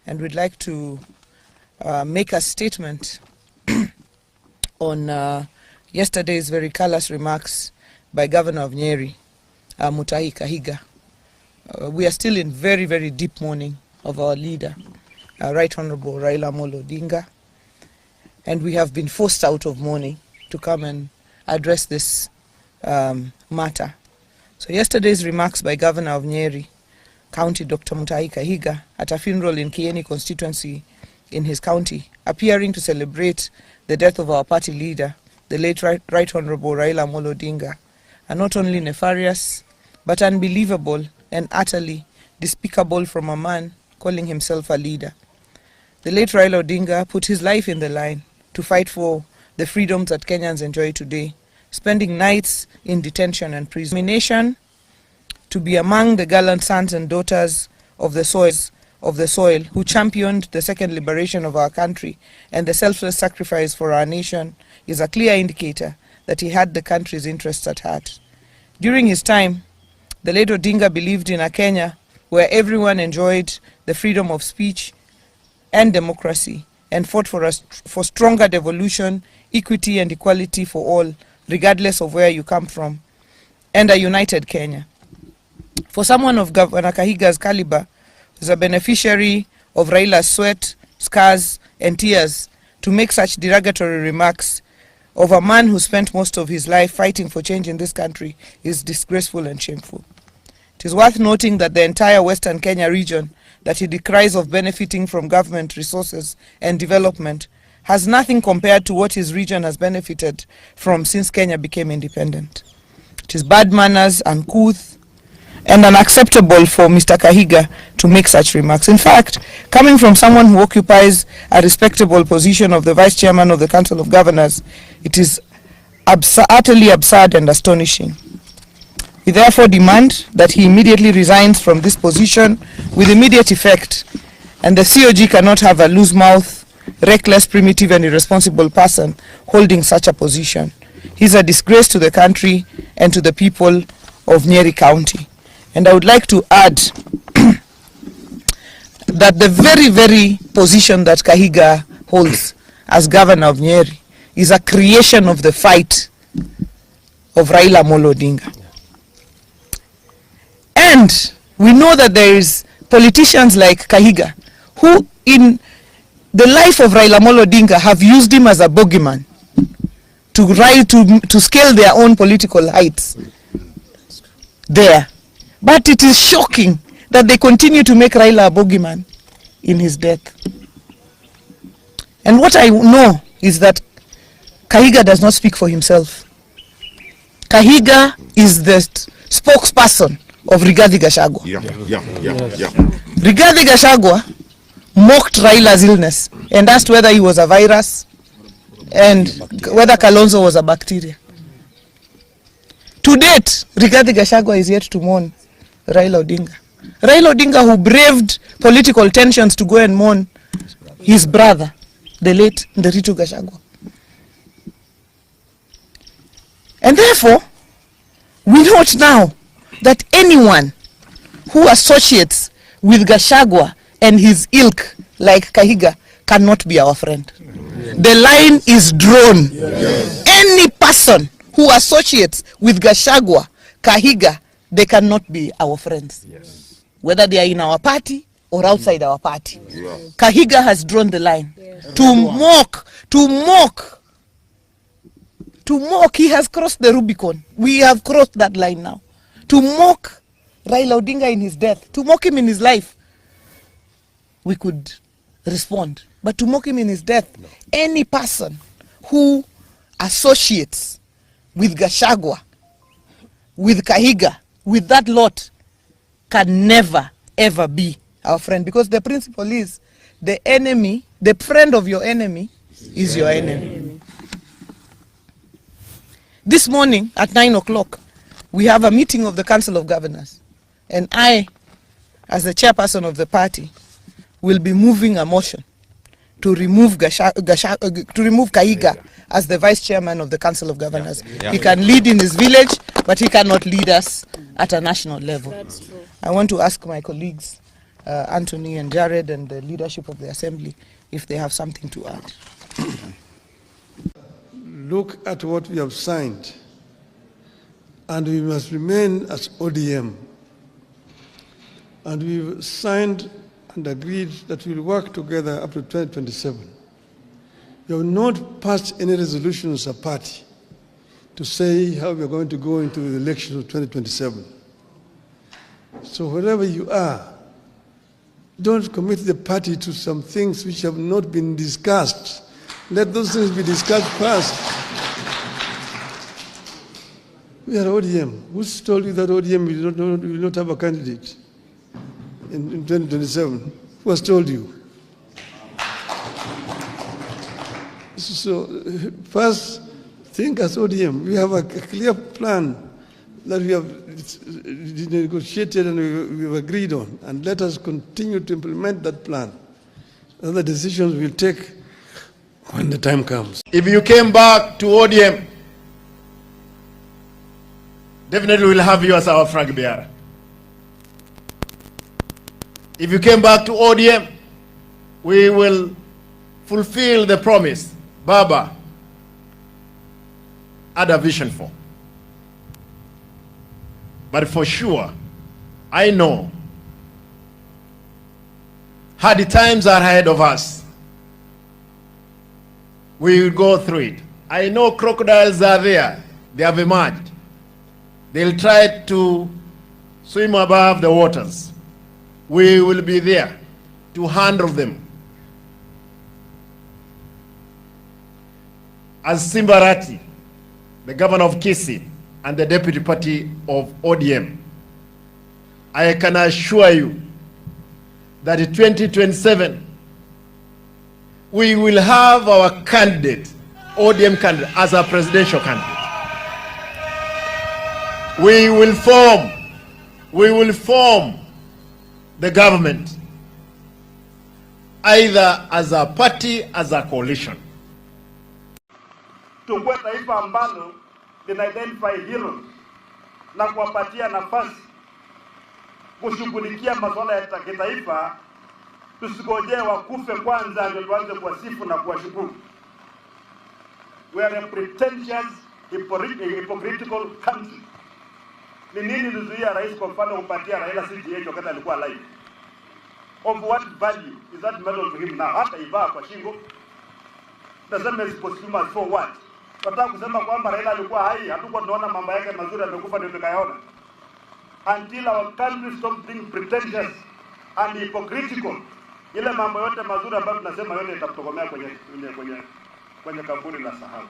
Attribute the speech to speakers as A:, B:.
A: and we'd like to make a statement on yesterday's very callous remarks by Governor of Nyeri, Mutahi Kahiga. We are still in very, very deep mourning of our leader, Right Honorable Raila Odinga, and we have been forced out of mourning to come and address this matter. So yesterday's remarks by Governor of Nyeri County, Dr. Mutahi Kahiga, at a funeral in Kieni constituency in his county, appearing to celebrate the death of our party leader, the late Right Honorable Raila Odinga, are not only nefarious, but unbelievable and utterly despicable from a man calling himself a leader. The late Raila Odinga put his life in the line to fight for the freedoms that Kenyans enjoy today, spending nights in detention and prison. To be among the gallant sons and daughters of the soil who championed the second liberation of our country and the selfless sacrifice for our nation is a clear indicator that he had the country's interests at heart. During his time, the late Odinga believed in a Kenya where everyone enjoyed the freedom of speech and democracy and fought for stronger devolution, equity and equality for all, regardless of where you come from, and a united Kenya. For someone of Governor Kahiga's caliber, who's a beneficiary of Raila's sweat, scars and tears, to make such derogatory remarks of a man who spent most of his life fighting for change in this country is disgraceful and shameful. It is worth noting that the entire Western Kenya region that he decries of benefiting from government resources and development has nothing compared to what his region has benefited from since Kenya became independent. It is bad manners, uncouth, and unacceptable for Mr. Kahiga to make such remarks. In fact, coming from someone who occupies a respectable position of the Vice Chairman of the Council of Governors, it is utterly absurd and astonishing. We therefore demand that he immediately resigns from this position with immediate effect, and the COG cannot have a loose mouth, reckless, primitive and irresponsible person holding such a position. He is a disgrace to the country and to the people of Nyeri County. And I would like to add that the very, very position that Kahiga holds as Governor of Nyeri is a creation of the fight of Raila Odinga. And we know that there is politicians like Kahiga who in the life of Raila Odinga have used him as a bogeyman to scale their own political heights there. But it is shocking that they continue to make Raila a bogeyman in his death. And what I know is that Kahiga does not speak for himself. Kahiga is the spokesperson of Rigathi Gachagua. Rigathi Gachagua mocked Raila's illness and asked whether he was a virus and whether Kalonzo was a bacteria. To date, Rigathi Gachagua is yet to mourn Raila Odinga. Raila Odinga, who braved political tensions to go and mourn his brother, the late Nderitu Gachagua. And therefore, we note now that anyone who associates with Gachagua and his ilk like Kahiga cannot be our friend. The line is drawn. Yes. Any person who associates with Gachagua, Kahiga, they cannot be our friends. Yes. Whether they are in our party or outside our party. Yes. Kahiga has drawn the line. Yes. To mock, he has crossed the Rubicon. We have crossed that line now. To mock Raila Odinga in his death, to mock him in his life, we could respond. But to mock him in his death, no. Any person who associates with Gachagua, with Kahiga, with that lot, can never, ever be our friend. Because the principle is, the enemy, the friend of your enemy is your enemy. This morning at 9 o'clock, we have a meeting of the Council of Governors. And I, as the chairperson of the party, will be moving a motion to remove Kahiga as the vice chairman of the Council of Governors. Yeah. He can lead in his village, but he cannot lead us at a national level. That's true. I want to ask my colleagues Anthony and Jared and the leadership of the Assembly if they have something to add.
B: Look at what we have signed, and we must remain as ODM. And we've signed and agreed that we'll work together up to 2027. We have not passed any resolutions as a party to say how we are going to go into the election of 2027. So wherever you are, don't commit the party to some things which have not been discussed. Let those things be discussed first. We are ODM. Who's told you that ODM will not have a candidate in 2027? Who has told you? So first, think as ODM. We have a clear plan that we have negotiated and we have agreed on, and let us continue to implement that plan. Other decisions we'll take when the time comes.
C: If you came back to ODM, definitely we'll have you as our flag bearer. If you came back to ODM, we will fulfill the promise Baba had a vision for. But for sure, I know hard times are ahead of us. We will go through it. I know crocodiles are there. They have emerged. They'll try to swim above the waters. We will be there to handle them. As Simbarati, the governor of Kisii and the deputy party of ODM, I can assure you that in 2027, we will have our candidate, ODM candidate, as a presidential candidate. We will form the government either as a party, as a coalition.
D: Tuwe taifa ambalo lina-identify heroes na kuwapatia nafasi kushughulikia masuala ya kitaifa. Tusigojee wakufe kwanza ndio tuanze kuwasifu na kuwashukuru. We are a pretentious, hypocritical country. Ni nini lizuia rais kwa mfano kupatia Raila CGH wakati alikuwa alive? Of what value is that medal to him now? Hata ivaa kwa shingo. Nasema is posthumous for what? Nataka kusema kwamba Raila alikuwa hai, hatukuwa tunaona mambo yake mazuri amekufa ndio tukayaona. Until our country stops being pretentious and hypocritical, ile mambo yote mazuri ambayo tunasema yote itatokomea kwenye kaburi la sahau.